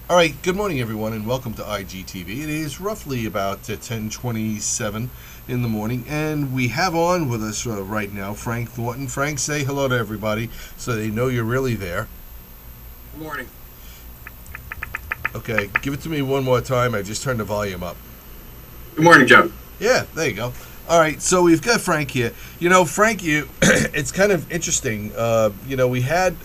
All right, good morning, everyone, and welcome to IGTV. It is roughly about 10:27 in the morning, and we have on with us right now Frank Thornton. Frank, say hello to everybody so they know you're really there. Good morning. Okay, give it to me one more time. I just turned the volume up. Good morning, Joe. Yeah, there you go. All right, so we've got Frank here. Frank, it's kind of interesting. We had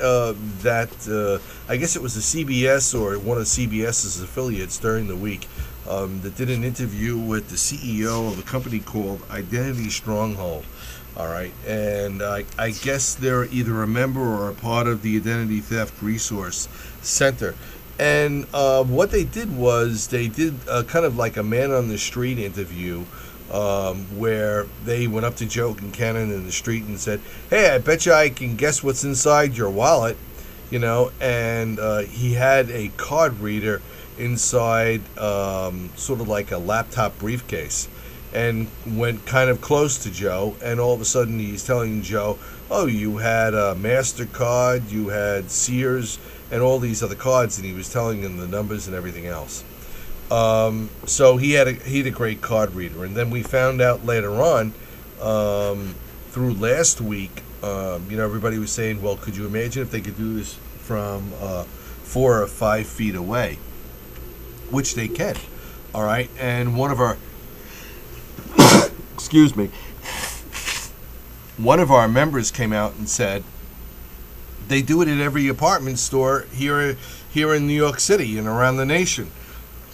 I guess it was a CBS or one of CBS's affiliates during the week that did an interview with the CEO of a company called Identity Stronghold. All right, and I guess they're either a member or a part of the Identity Theft Resource Center. And what they did was they did kind of like a man on the street interview where they went up to Joe Kincannon in the street and said, "Hey, I bet you I can guess what's inside your wallet," and he had a card reader inside, sort of like a laptop briefcase, and went kind of close to Joe, and all of a sudden he's telling Joe, "Oh, you had a MasterCard, you had Sears, and all these other cards," and he was telling him the numbers and everything else. So he had a great card reader, and then we found out later on, through last week, everybody was saying, well, could you imagine if they could do this from 4 or 5 feet away, which they can. All right, and one of our excuse me, one of our members came out and said they do it at every apartment store here in New York City and around the nation.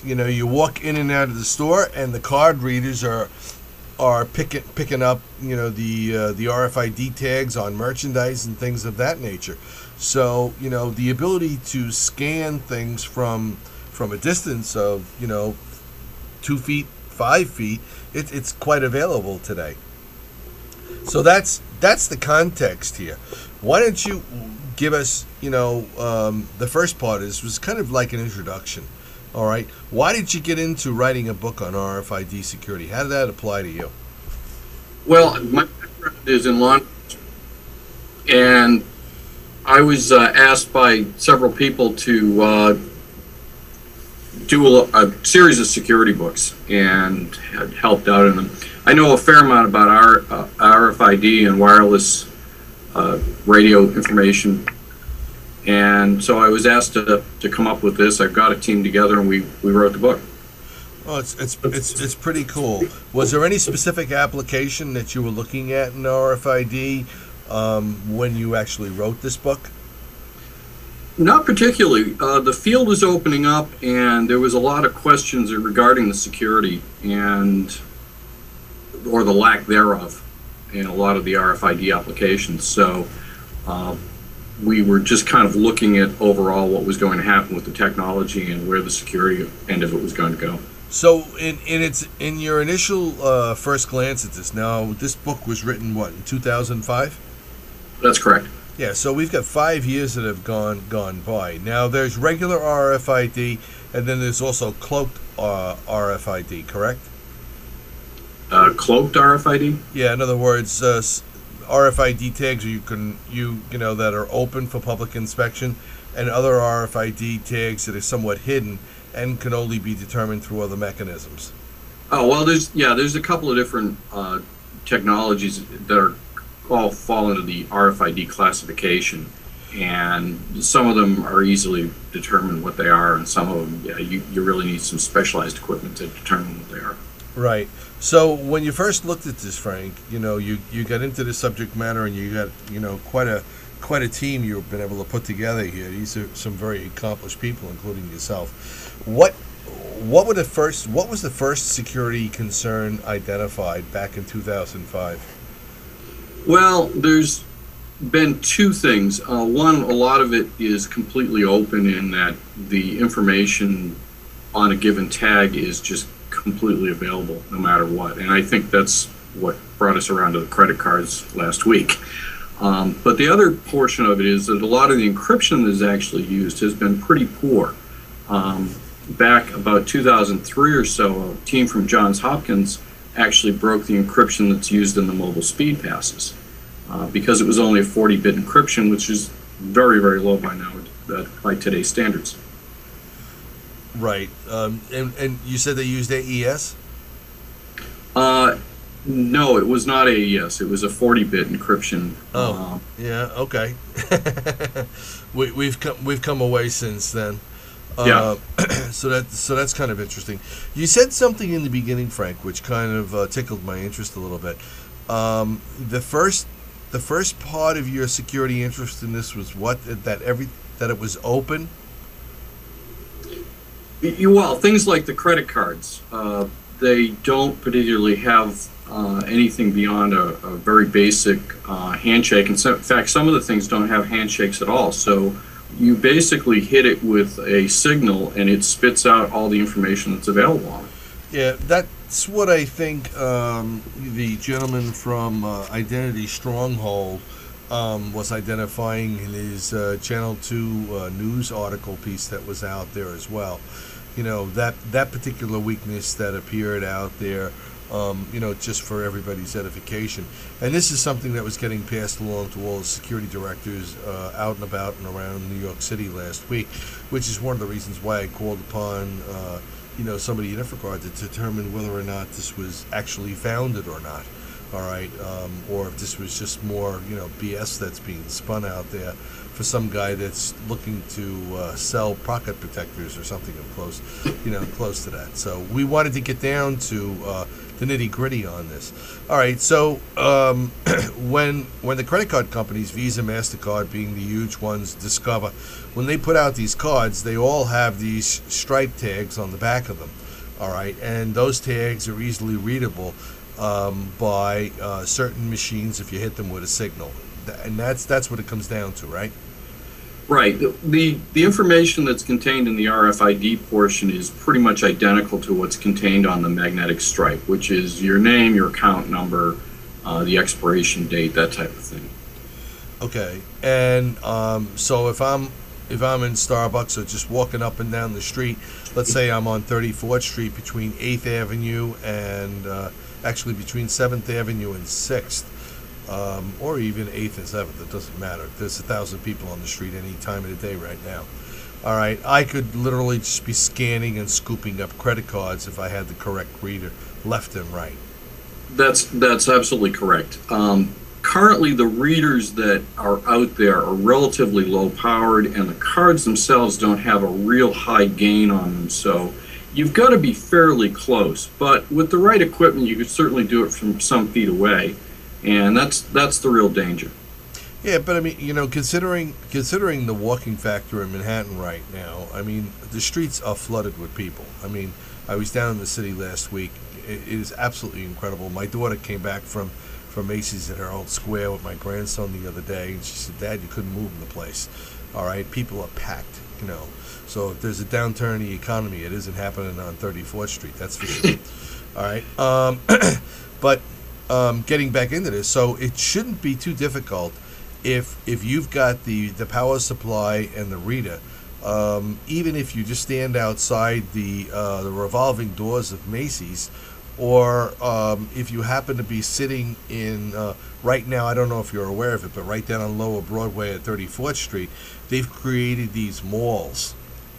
You walk in and out of the store, and the card readers are picking up the RFID tags on merchandise and things of that nature. So the ability to scan things from a distance of 2 feet, 5 feet, it's quite available today. So that's the context here. Why don't you give us the first part was kind of like an introduction. All right. Why did you get into writing a book on RFID security? How did that apply to you? Well, my background is in law enforcement, and I was asked by several people to do a series of security books, and had helped out in them. I know a fair amount about RFID and wireless radio information. And so I was asked to come up with this. I've got a team together, and we wrote the book. Well, it's pretty cool. Was there any specific application that you were looking at in RFID when you actually wrote this book? Not particularly. The field is opening up, and there was a lot of questions regarding the security or the lack thereof in a lot of the RFID applications. So we were just kind of looking at overall what was going to happen with the technology and where the security end of it was going to go. So in your initial first glance at this, now this book was written in 2005? That's correct. Yeah, so we've got 5 years that have gone by. Now there's regular RFID, and then there's also cloaked RFID, correct? Cloaked RFID? Yeah, in other words, RFID tags that are open for public inspection, and other RFID tags that are somewhat hidden and can only be determined through other mechanisms. Oh, well, there's a couple of different technologies that all fall into the RFID classification, and some of them are easily determined what they are, and some of them, you really need some specialized equipment to determine what they are. Right. So when you first looked at this, Frank, you got into the subject matter, and you got quite a team you've been able to put together here. These are some very accomplished people, including yourself. What was the first security concern identified back in 2005? Well, there's been two things. One, a lot of it is completely open in that the information on a given tag is just completely available no matter what. And I think that's what brought us around to the credit cards last week. But the other portion of it is that a lot of the encryption that is actually used has been pretty poor. Back about 2003 or so, a team from Johns Hopkins actually broke the encryption that's used in the mobile speed passes because it was only a 40-bit encryption, which is very, very low by now, by today's standards. Right. And you said they used AES? Uh, no, it was not AES. It was a 40-bit encryption. Oh, yeah. Okay. We've come away since then. Yeah. So that's kind of interesting. You said something in the beginning, Frank, which kind of tickled my interest a little bit. The first part of your security interest in this was what, that it was open. Well, things like the credit cards, they don't particularly have anything beyond a very basic handshake. And so, in fact, some of the things don't have handshakes at all. So you basically hit it with a signal, and it spits out all the information that's available on it. Yeah, that's what I think the gentleman from Identity Stronghold was identifying in his Channel 2 news article piece that was out there as well. You know, that particular weakness that appeared out there, just for everybody's edification. And this is something that was getting passed along to all the security directors out and about and around New York City last week, which is one of the reasons why I called upon somebody in InfraGard to determine whether or not this was actually founded or not. All right, or if this was just more, BS that's being spun out there for some guy that's looking to sell pocket protectors or something close to that. So we wanted to get down to the nitty gritty on this. All right, so when the credit card companies, Visa, MasterCard being the huge ones, Discover, when they put out these cards, they all have these stripe tags on the back of them. All right, and those tags are easily readable by certain machines if you hit them with a signal, and that's what it comes down to, right? Right. The information that's contained in the RFID portion is pretty much identical to what's contained on the magnetic stripe, which is your name, your account number, the expiration date, that type of thing. Okay, and so if I'm in Starbucks or just walking up and down the street, let's say I'm on 34th Street between 8th Avenue and actually between 7th Avenue and 6th, or even 8th and 7th, it doesn't matter. There's 1,000 people on the street any time of the day right now. All right, I could literally just be scanning and scooping up credit cards if I had the correct reader, left and right. That's absolutely correct. Currently, the readers that are out there are relatively low powered, and the cards themselves don't have a real high gain on them. So you've got to be fairly close. But with the right equipment, you could certainly do it from some feet away, and that's the real danger. Yeah, but I mean, considering the walking factor in Manhattan right now, I mean, the streets are flooded with people. I mean, I was down in the city last week. It is absolutely incredible. My daughter came back from Macy's at Herald Square with my grandson the other day, and she said, "Dad, you couldn't move in the place." All right, people are packed, So if there's a downturn in the economy, it isn't happening on 34th Street. That's for sure. All right, but getting back into this, so it shouldn't be too difficult if you've got the power supply and the reader. Even if you just stand outside the revolving doors of Macy's, or if you happen to be sitting in right now, I don't know if you're aware of it, but right down on Lower Broadway at 34th Street, they've created these malls,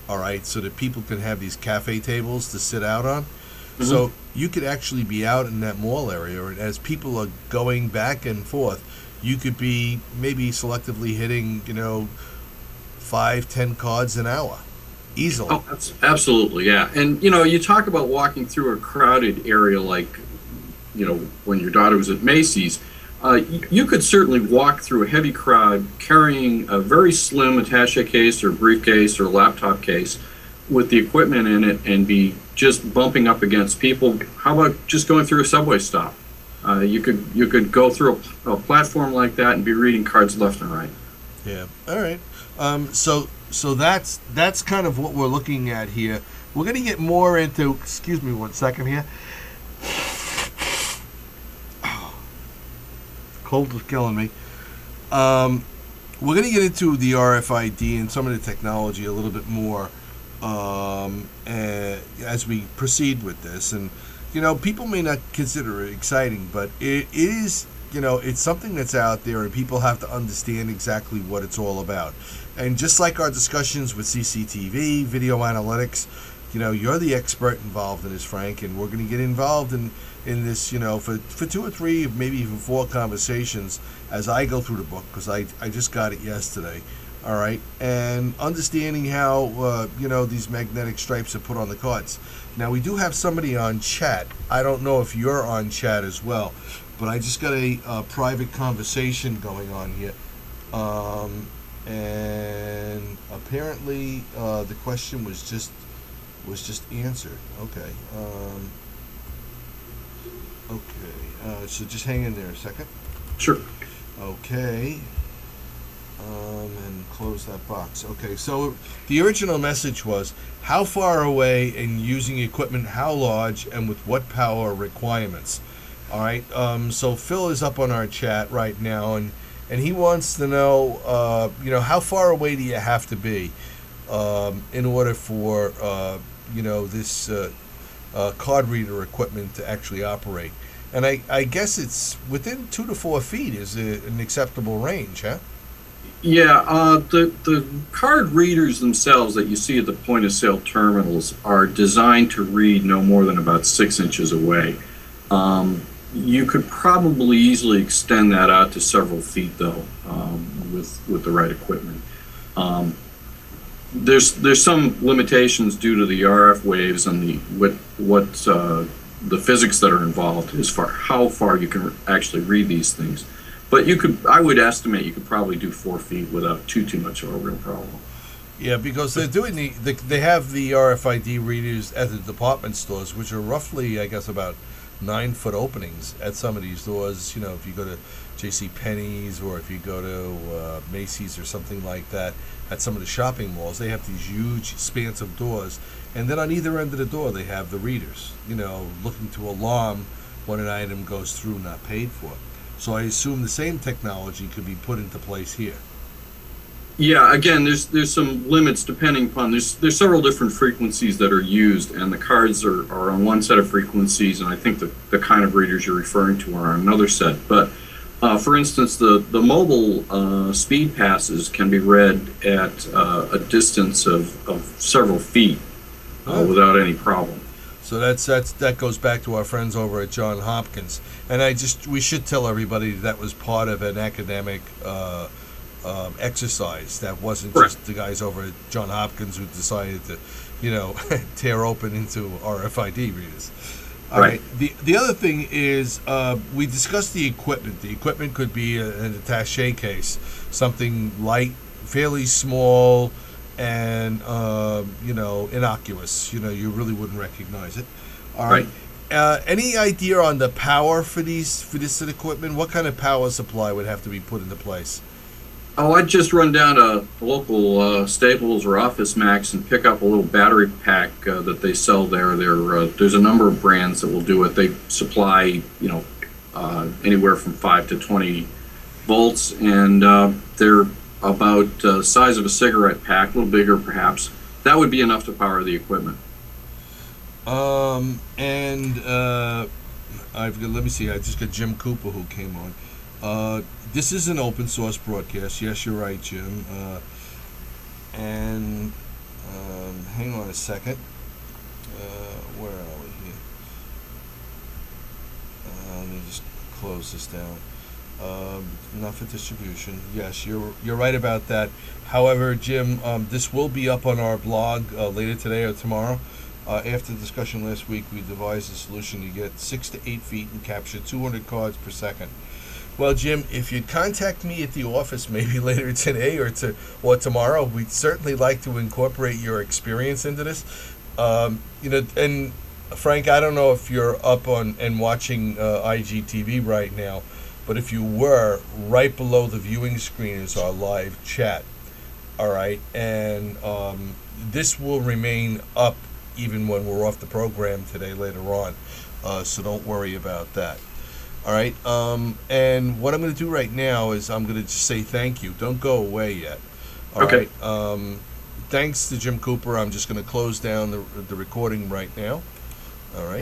all right, so that people can have these cafe tables to sit out on. Mm-hmm. So you could actually be out in that mall area, and as people are going back and forth, you could be maybe selectively hitting, 5-10 cards an hour. Easily. Oh, absolutely, yeah. And, you talk about walking through a crowded area like, when your daughter was at Macy's, you could certainly walk through a heavy crowd carrying a very slim attaché case or briefcase or laptop case with the equipment in it and be just bumping up against people. How about just going through a subway stop? You could go through a platform like that and be reading cards left and right. Yeah. All right. So that's kind of what we're looking at here. We're going to get more into. Excuse me, 1 second here. Cold is killing me. We're going to get into the RFID and some of the technology a little bit more as we proceed with this. And people may not consider it exciting, but it is. It's something that's out there, and people have to understand exactly what it's all about. And just like our discussions with CCTV, video analytics, you're the expert involved in this, Frank, and we're going to get involved in this, for 2 or 3, maybe even 4 conversations as I go through the book, because I just got it yesterday. All right, and understanding how these magnetic stripes are put on the cards. Now we do have somebody on chat. I don't know if you're on chat as well, but I just got a private conversation going on here, and apparently the question was just answered. Okay. So just hang in there a second. Sure. Okay. And close that box. Okay, so the original message was, how far away and using equipment, how large, and with what power requirements. All right, so Phil is up on our chat right now, and he wants to know, how far away do you have to be in order for, this card reader equipment to actually operate. And I guess it's within 2 to 4 feet is an acceptable range, huh? Yeah, the card readers themselves that you see at the point of sale terminals are designed to read no more than about 6 inches away. You could probably easily extend that out to several feet, though, with the right equipment. There's some limitations due to the RF waves and the physics that are involved as far how far you can actually read these things. But I would estimate you could probably do 4 feet without too much of a real problem. Yeah, because they're doing they have the RFID readers at the department stores, which are roughly, I guess, about 9-foot openings at some of these doors. If you go to J.C. Penney's or if you go to Macy's or something like that, at some of the shopping malls, they have these huge expansive doors, and then on either end of the door they have the readers, looking to alarm when an item goes through not paid for. So I assume the same technology could be put into place here. Yeah, again, there's some limits depending upon there's several different frequencies that are used, and the cards are on one set of frequencies, and I think the kind of readers you're referring to are on another set. But for instance, the mobile speed passes can be read at a distance of several feet without any problem. So that goes back to our friends over at Johns Hopkins, and we should tell everybody that was part of an academic exercise. That wasn't just the guys over at Johns Hopkins who decided to, tear open into RFID readers. All right. The other thing is we discussed the equipment. The equipment could be an attaché case, something light, fairly small, and innocuous. You really wouldn't recognize it. All right. Any idea on the power for this equipment? What kind of power supply would have to be put into place? Oh, I'd just run down to local Staples or Office Max and pick up a little battery pack that they sell there. There's a number of brands that will do it. They supply, anywhere from 5 to 20 volts, and they're about the size of a cigarette pack, a little bigger perhaps. That would be enough to power the equipment. Let me see. I just got Jim Cooper who came on. This is an open source broadcast. Yes, you're right, Jim. Hang on a second. Where are we here? Let me just close this down. Not for distribution. Yes, you're right about that. However, Jim, this will be up on our blog later today or tomorrow. After the discussion last week, we devised a solution to get 6 to 8 feet and capture 200 cards per second. Well, Jim, if you'd contact me at the office maybe later today or tomorrow, we'd certainly like to incorporate your experience into this. And Frank, I don't know if you're up on and watching IGTV right now, but if you were, right below the viewing screen is our live chat. All right, and this will remain up even when we're off the program today later on, so don't worry about that. All right, and what I'm going to do right now is I'm going to just say thank you. Don't go away yet. All okay. Right. Thanks to Jim Cooper. I'm just going to close down the recording right now. All right.